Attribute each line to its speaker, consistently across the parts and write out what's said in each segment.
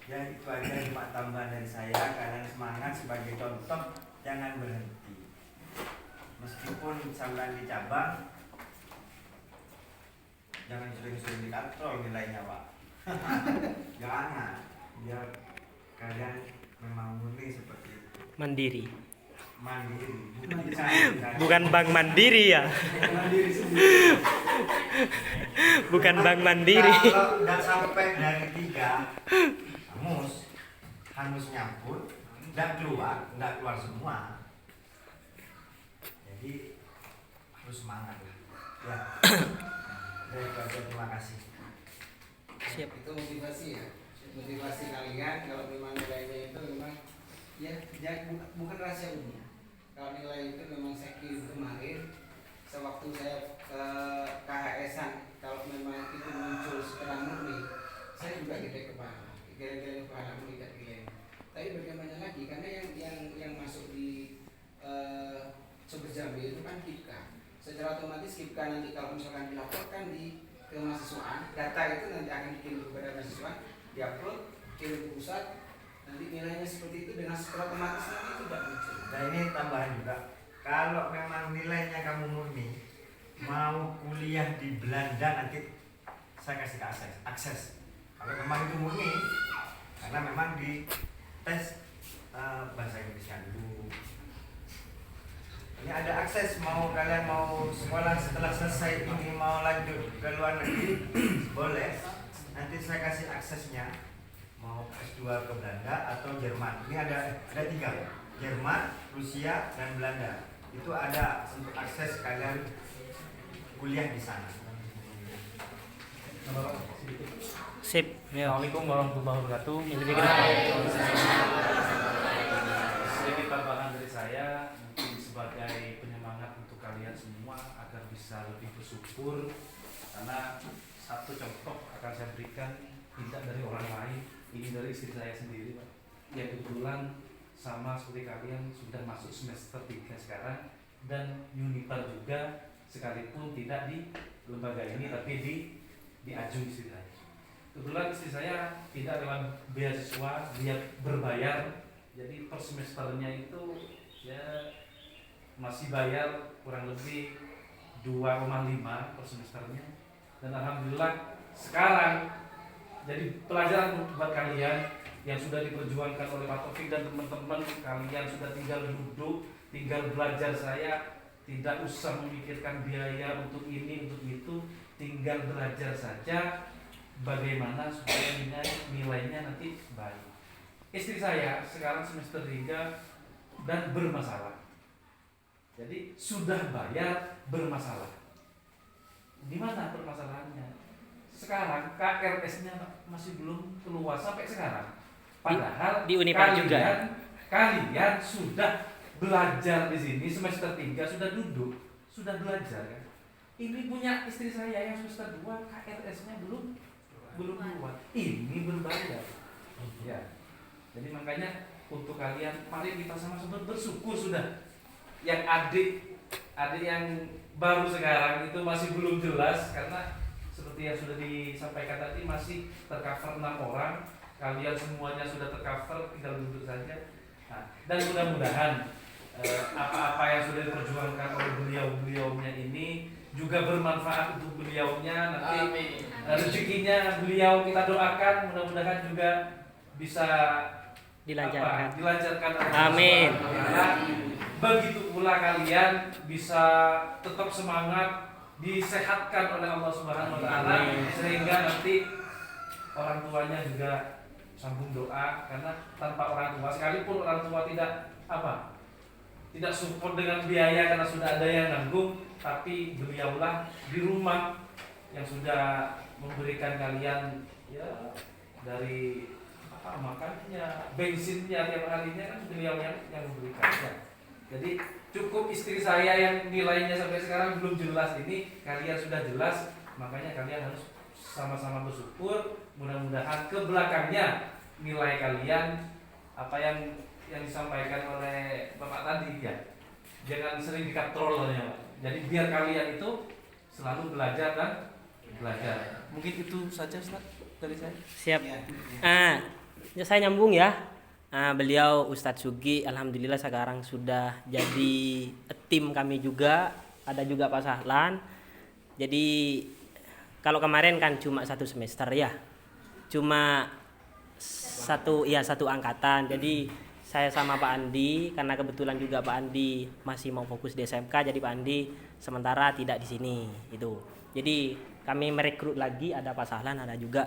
Speaker 1: Ya itu aja cuma tambahan dari saya. Kalian semangat sebagai contoh, jangan berhenti. Meskipun sampai di cabang, jangan sering-sering dikatrol nilainya Pak. Jangan, biar kalian memang murni seperti itu.
Speaker 2: Mandiri.
Speaker 1: Bukan
Speaker 2: Bank Mandiri ya. Bukan Bank Mandiri.
Speaker 1: Kalau udah sampai dari 3 hangus nyampur, nggak keluar semua. Jadi harus semangat lah. Ya. Dari itu aja, terima kasih.
Speaker 2: Siap.
Speaker 3: Itu motivasi ya. Motivasi kalian kalau memang nilainya itu memang ya bukan rahasia umum. Kalau nilai itu memang saya kirim kemarin sewaktu saya KHS-an, kalau memang itu muncul setelah murni, saya juga gede kepala, gara-gara kepala mengikat gila. Tapi bagaimana lagi, karena yang masuk di Sobat Jambi itu kan KIPKA. Secara otomatis KIPKA nanti kalau misalkan dilaporkan ke mahasiswa, data itu nanti akan dikirim kepada mahasiswa, diupload, kirim ke pusat, nanti nilainya seperti itu dengan secara otomatis nanti itu tidak muncul.
Speaker 1: Nah ini tambahan juga, kalau memang nilainya kamu murni, mau kuliah di Belanda nanti saya kasih akses. Kalau memang itu murni, karena memang di tes bahasa Inggrisnya dulu. Ini ada akses, kalian mau sekolah setelah selesai ini mau lanjut ke luar negeri, boleh. Nanti saya kasih aksesnya, mau S2 ke Belanda atau Jerman. Ini ada 3. Jerman, Rusia, dan Belanda. Itu ada untuk akses kalian kuliah di sana.
Speaker 2: Sip.
Speaker 4: Assalamualaikum warahmatullahi wabarakatuh. Ini tambahan dari saya mungkin sebagai penyemangat untuk kalian semua agar bisa lebih bersyukur, karena satu contoh akan saya berikan tidak dari orang lain, ini dari istri saya sendiri Pak. Ya kebetulan sama seperti kalian sudah masuk semester 3 sekarang, dan Unipar juga, sekalipun tidak di lembaga ini tapi di Ajung istri saya. Kebetulan istri saya tidak lewat beasiswa, dia berbayar, jadi per semesternya itu ya masih bayar kurang lebih 2,5 per semesternya. Dan alhamdulillah sekarang jadi pelajaran buat kalian yang sudah diperjuangkan oleh Pak Taufik dan teman-teman, kalian sudah tinggal duduk, tinggal belajar. Saya tidak usah memikirkan biaya untuk ini, untuk itu, tinggal belajar saja bagaimana supaya nilainya nanti baik. Istri saya sekarang semester 3 dan bermasalah. Jadi sudah bayar bermasalah. Di mana permasalahannya? Sekarang KRS-nya masih belum keluar sampai sekarang. Padahal
Speaker 2: di Unipar juga.
Speaker 4: Kalian sudah belajar di sini semester 3, sudah duduk, sudah belajar kan. Ini punya istri saya yang semester 2 KRS-nya belum keluar. Ini berbayar. Ya. Jadi makanya untuk kalian mari kita sama-sama bersyukur sudah. Yang adik yang baru sekarang itu masih belum jelas, karena seperti yang sudah disampaikan tadi masih tercover 6 orang. Kalian semuanya sudah tercover, tinggal duduk saja. Nah, dan mudah-mudahan apa-apa yang sudah diperjuangkan oleh beliau-beliaunya ini juga bermanfaat untuk beliaunya. Nanti rezekinya beliau kita doakan, mudah-mudahan juga bisa dilancarkan.
Speaker 2: Amin.
Speaker 4: Begitu pula kalian bisa tetap semangat, disehatkan oleh Allah Subhanahu wa taala, sehingga nanti orang tuanya juga sambung doa, karena tanpa orang tua, sekalipun orang tua tidak support dengan biaya karena sudah ada yang nanggung, tapi beliaulah di rumah yang sudah memberikan kalian ya dari makannya, bensinnya tiap harinya, kan beliau yang memberikannya. Jadi cukup istri saya yang nilainya sampai sekarang belum jelas ini, kalian sudah jelas, makanya kalian harus sama-sama bersyukur. Mudah-mudahan ke belakangnya nilai kalian apa yang disampaikan oleh Bapak tadi ya, jangan sering dikatrol ya Pak. Jadi biar kalian itu selalu belajar dan belajar. Mungkin itu saja Ustaz dari saya.
Speaker 2: Siap. Ya, saya nyambung ya. Beliau Ustadz Sugi, alhamdulillah sekarang sudah jadi tim kami juga. Ada juga Pak Sahlan. Jadi kalau kemarin kan cuma 1 semester ya, cuma satu angkatan. Jadi saya sama Pak Andi, karena kebetulan juga Pak Andi masih mau fokus di SMK, jadi Pak Andi sementara tidak di sini itu. Jadi kami merekrut lagi, ada Pak Sahlan, ada juga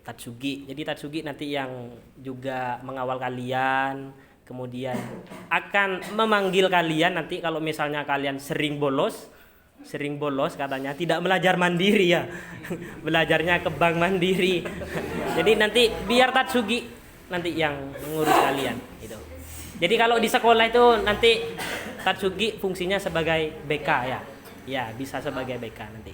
Speaker 2: Tatsugi. Jadi Tatsugi nanti yang juga mengawal kalian, kemudian akan memanggil kalian nanti kalau misalnya kalian sering bolos katanya, tidak belajar mandiri ya. Belajarnya ke bank mandiri. Jadi nanti biar Tatsugi nanti yang mengurus kalian itu. Jadi kalau di sekolah itu nanti Tatsugi fungsinya sebagai BK ya. Ya, bisa sebagai BK nanti.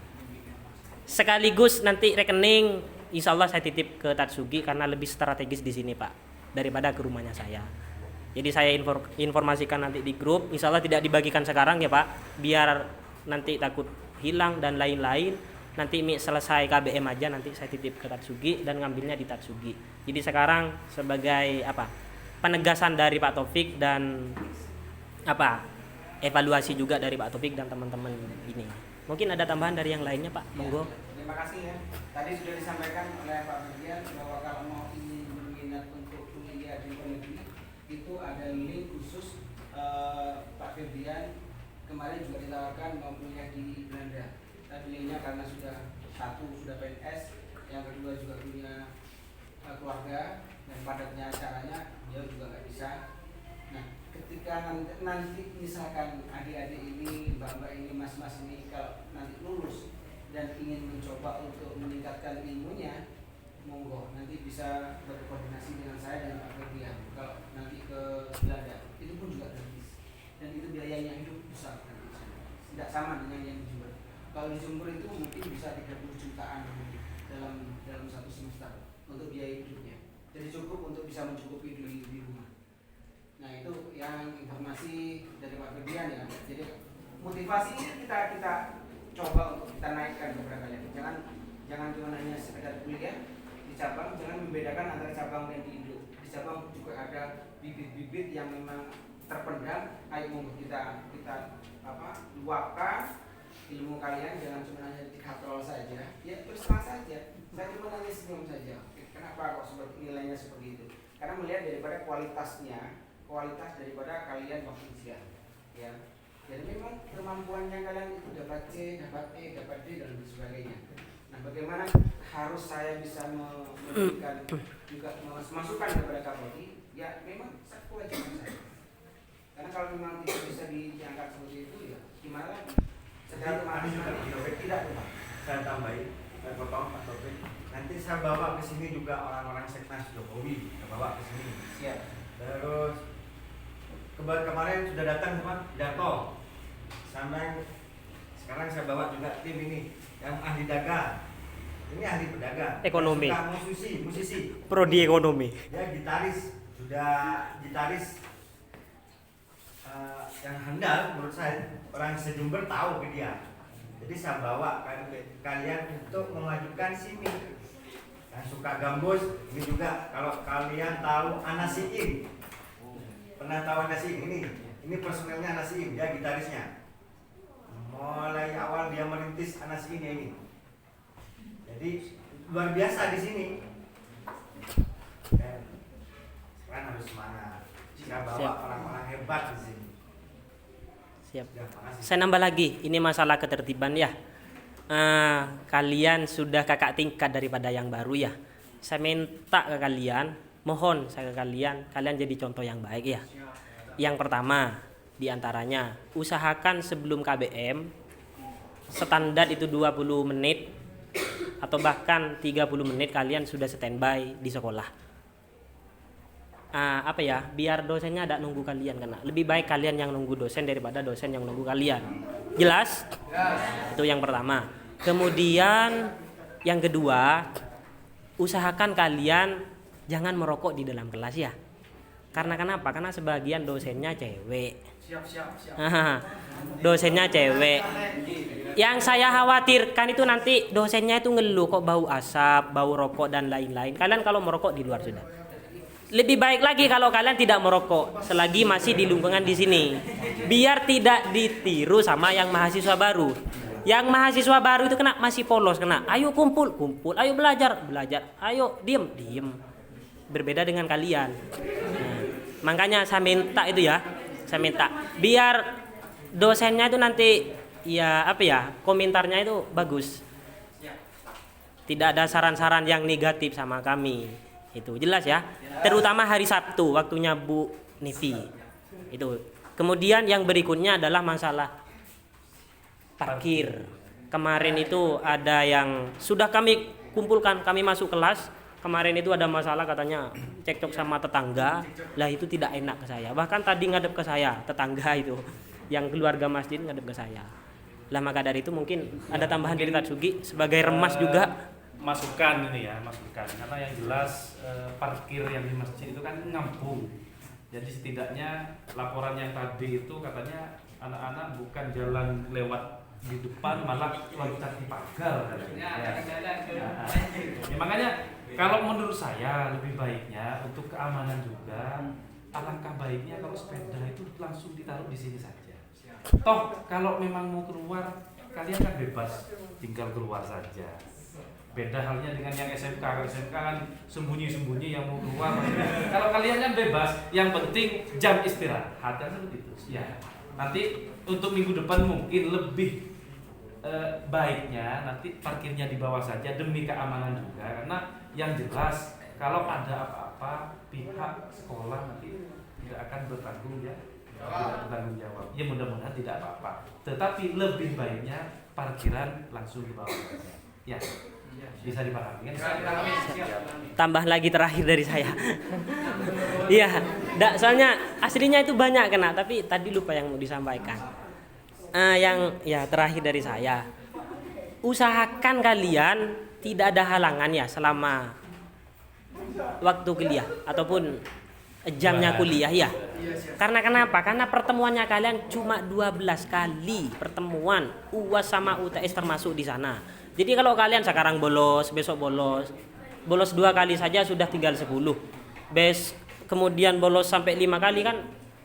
Speaker 2: Sekaligus nanti rekening insya Allah saya titip ke Tatsugi karena lebih strategis di sini Pak daripada ke rumahnya saya. Jadi saya informasikan nanti di grup, insya Allah tidak dibagikan sekarang ya Pak, biar nanti takut hilang dan lain-lain. Nanti selesai KBM aja nanti saya titip ke Tatsugi dan ngambilnya di Tatsugi. Jadi sekarang sebagai penegasan dari Pak Taufik dan evaluasi juga dari Pak Taufik dan teman-teman ini. Mungkin ada tambahan dari yang lainnya Pak, monggo.
Speaker 3: Terima kasih ya. Tadi sudah disampaikan oleh Pak Ferdian bahwa kalau mau ingin berminat untuk kuliah di luar negeri itu ada link khusus. Pak Ferdian kemarin juga ditawarkan mau kuliah di Belanda. Tapi beliaunya karena sudah PNS, yang kedua juga punya keluarga dan padatnya acaranya, dia juga nggak bisa. Nah, ketika nanti misalkan adik-adik ini, mbak-mbak ini, mas-mas ini kalau nanti lulus dan ingin mencoba untuk meningkatkan ilmunya, monggo nanti bisa berkoordinasi dengan saya dan Pak Ferdian. Kalau nanti ke Belanda itu pun juga gratis dan itu biayanya hidup besar, tidak sama dengan yang di Jember. Kalau di Jember itu mungkin bisa 30 jutaan dalam 1 semester untuk biaya hidupnya. Jadi cukup untuk bisa mencukupi di rumah. Nah itu yang informasi dari Pak Ferdian ya. Jadi motivasi ini kita coba untuk kita naikkan kepada kalian. Jangan cuma hanya sekedar kuliah di cabang, jangan membedakan antara cabang dan di Indo. Di cabang juga ada bibit-bibit yang memang terpendam. Ayo monggo kita luapkan ilmu kalian, jangan cuma hanya dikatrol saja. Ya terus terang saja. Saya cuma nanya sebelum saja. Kenapa kok nilainya seperti itu? Karena melihat daripada kualitas daripada kalian waktu ujian. Ya. Jadi memang kemampuannya kalian itu dapat C, dapat E, dapat D dan sebagainya. Nah, bagaimana harus saya bisa memberikan juga masukan kepada Kapolri? Ya, memang satu aja saya. Karena kalau memang tidak bisa diangkat seperti itu, ya gimana lagi? Secara otomatis tidak.
Speaker 1: Saya tambahin, saya potong Pak Taufik. Nanti saya bawa ke sini juga orang-orang Seknas Jokowi, saya bawa ke sini.
Speaker 3: Siap.
Speaker 1: Terus kemarin sudah datang teman Darto. Sampai sekarang saya bawa juga tim ini yang ahli dagang. Ini ahli pedagang.
Speaker 2: Ekonomi.
Speaker 1: Musisi.
Speaker 2: Prodi ekonomi.
Speaker 1: Dia gitaris yang handal menurut saya. Orang sejumber tahu ke dia. Jadi saya bawa kalian untuk memajukan sini. Yang suka gambus, ini juga kalau kalian tahu Anasiim. Pernah tahu Anasiim ini personelnya Anasiim, dia gitarisnya. Mulai awal dia merintis Anasiim ini. Jadi luar biasa di sini. Kalian harus semangat. Saya bawa orang-orang hebat di sini.
Speaker 2: Siap.
Speaker 1: Ya, makasih.
Speaker 2: Saya nambah lagi, ini masalah ketertiban ya. Kalian sudah kakak tingkat daripada yang baru ya. Saya minta ke kalian, mohon saya ke kalian jadi contoh yang baik ya. Yang pertama, diantaranya usahakan sebelum KBM standar itu 20 menit atau bahkan 30 menit kalian sudah standby di sekolah. Biar dosennya ada nunggu kalian, karena lebih baik kalian yang nunggu dosen daripada dosen yang nunggu kalian. Jelas? Itu yang pertama. Kemudian yang kedua, usahakan kalian jangan merokok di dalam kelas ya. Karena kenapa? Karena sebagian dosennya cewek.
Speaker 3: Siap.
Speaker 2: Dosennya cewek. Yang saya khawatirkan itu nanti dosennya itu ngeluh kok bau asap, bau rokok dan lain-lain. Kalian kalau merokok di luar sudah. Lebih baik lagi kalau kalian tidak merokok selagi masih di lingkungan di sini. Biar tidak ditiru sama yang mahasiswa baru. Yang mahasiswa baru itu kena masih polos kena. Ayo kumpul, kumpul. Ayo belajar, belajar. Ayo diem, diem. Berbeda dengan kalian. Nah, makanya saya minta itu ya. Saya minta biar dosennya itu nanti ya apa ya, komentarnya itu bagus. Tidak ada saran-saran yang negatif sama kami. Itu jelas ya. Terutama hari Sabtu waktunya Bu Nivi. Itu. Kemudian yang berikutnya adalah masalah parkir. Kemarin itu ada yang sudah kami kumpulkan, kami masuk kelas. Kemarin itu ada masalah katanya cekcok sama tetangga. Lah itu tidak enak ke saya. Bahkan tadi ngadep ke saya tetangga itu. Yang keluarga masjid ngadep ke saya. Lah maka dari itu mungkin ada tambahan dari Tatsugi sebagai remas juga.
Speaker 4: Masukan ini ya, masukan karena yang jelas parkir yang di masjid itu kan ngampung, jadi setidaknya laporan yang tadi itu katanya anak-anak bukan jalan lewat di depan malah loncat di pagar katanya. Ya, makanya kalau menurut saya lebih baiknya untuk keamanan juga alangkah baiknya kalau sepeda itu langsung ditaruh di sini saja. Toh kalau memang mau keluar kalian kan bebas tinggal keluar saja. Beda halnya dengan yang SMK. Kalau SMK kan sembunyi-sembunyi yang mau keluar. Kalau kalian kan bebas, yang penting jam istirahat kan seperti itu. Ya. Nanti untuk minggu depan mungkin lebih baiknya nanti parkirnya di bawah saja demi keamanan juga. Karena yang jelas kalau ada apa-apa pihak sekolah nanti tidak akan bertanggung ya. Tidak bertanggung jawab. Ya mudah-mudahan tidak apa-apa. Tetapi lebih baiknya parkiran langsung di bawah saja. Ya. Bisa dipahami kan?
Speaker 2: Tambah lagi terakhir dari saya. Iya, soalnya aslinya itu banyak kena, tapi tadi lupa yang mau disampaikan. Yang ya terakhir dari saya, usahakan kalian tidak ada halangan ya selama waktu kuliah ataupun jamnya kuliah ya. Karena kenapa? Karena pertemuannya kalian cuma 12 kali pertemuan UAS sama UTS termasuk di sana. Jadi kalau kalian sekarang bolos, besok bolos 2 kali saja sudah tinggal 10. Kemudian bolos sampai 5 kali kan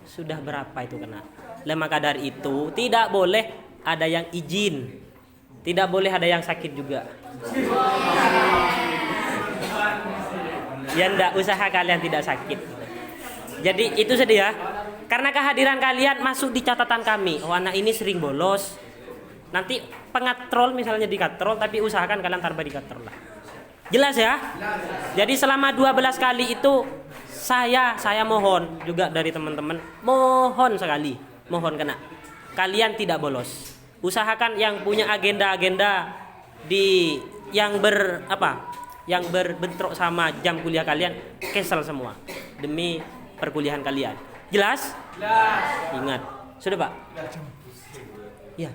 Speaker 2: sudah berapa itu kena. Maka dari itu tidak boleh ada yang izin. Tidak boleh ada yang sakit juga. Ya enggak, usaha kalian tidak sakit. Jadi itu saja ya. Karena kehadiran kalian masuk di catatan kami. Oh anak ini sering bolos. Nanti pengatrol misalnya dikatrol, tapi usahakan kalian tambah dikatrol lah. Jelas ya? Jadi selama 12 kali itu saya mohon juga dari teman-teman, mohon sekali, mohon kena kalian tidak bolos. Usahakan yang punya agenda-agenda di yang berbentrok sama jam kuliah kalian cancel semua demi perkuliahan kalian. Jelas? Ingat. Sudah, Pak? Ya.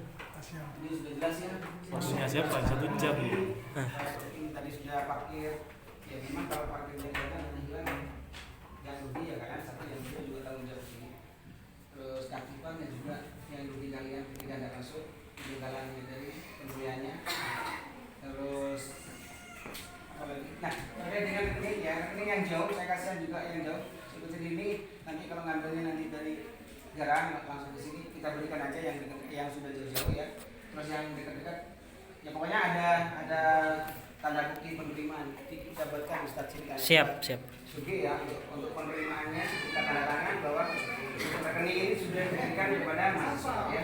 Speaker 3: Ini sudah jelas ya.
Speaker 4: Waktunya siapa? 1 jam.
Speaker 3: Tadi sudah parkir. Ya memang kalau parkirnya kan hilang yang rugi ya kan, satu yang kedua juga tanggung jawab sini. Terus keaktifan dan juga yang rugi kalian ketika Anda masuk kegagalannya dari pembeliannya. Terus apa lagi? Nah, terkait dengan rekening ya, rekening yang jauh saya kasihan juga yang jauh. Seperti ini nanti kalau ngambilnya nanti dari garang langsung di sini kita berikan aja yang sudah jauh-jauh ya. Terus yang dekat-dekat ya pokoknya ada tanda bukti penerimaan kita buatkan Ustaz cerita.
Speaker 2: Siap.
Speaker 3: Sugi ya untuk penerimaannya kita tanda tangan bahwa rekening ini sudah diberikan kepada mahasiswa ya.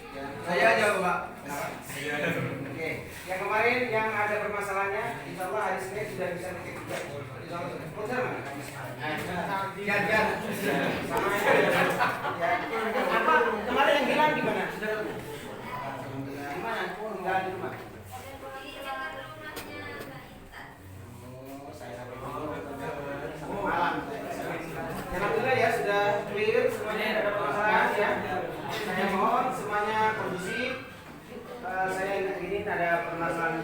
Speaker 3: Ya. Saya aja Pak. Oke. Yang kemarin yang ada permasalahannya, insya Allah hari Senin sudah bisa dicek juga. Insya Allah. Pulsa mana? Ya. Sama ya. Apa kemarin yang hilang di mana? Sudah di mana? Tinggal di rumah. Malam. Alhamdulillah ya sudah clear semuanya, tidak ada permasalahan ya. Saya mohon semuanya kondusif. Saya ingin ada permasalahan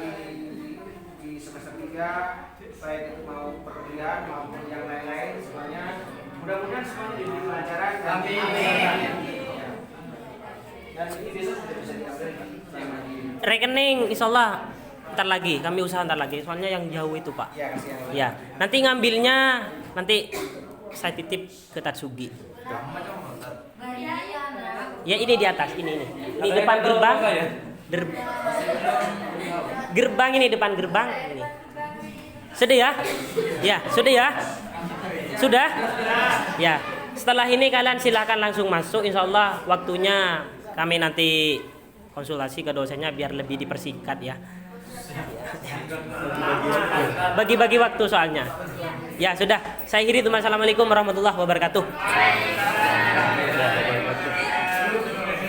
Speaker 3: di semester 3 baik itu mau perkuliahan maupun yang lain-lain semuanya. Mudah-mudahan semuanya diberi pelajaran. Amin. Dan ini bisa diambil yang lagi.
Speaker 2: Rekening insyaallah ntar lagi, kami usaha ntar lagi. Soalnya yang jauh itu, Pak.
Speaker 3: Iya, kasih yang lagi.
Speaker 2: Ya, nanti ngambilnya nanti saya titip ke Tatsugi. Ya ini di atas, ini. Ini depan gerbang. Gerbang ini depan gerbang ini. Sudah ya? Ya, sudah ya? Sudah? Ya. Setelah ini kalian silakan langsung masuk. Insyaallah waktunya kami nanti konsultasi ke dosennya biar lebih dipersingkat ya. Bagi-bagi waktu soalnya. Ya sudah. Saya akhiri. Assalamualaikum warahmatullahi wabarakatuh.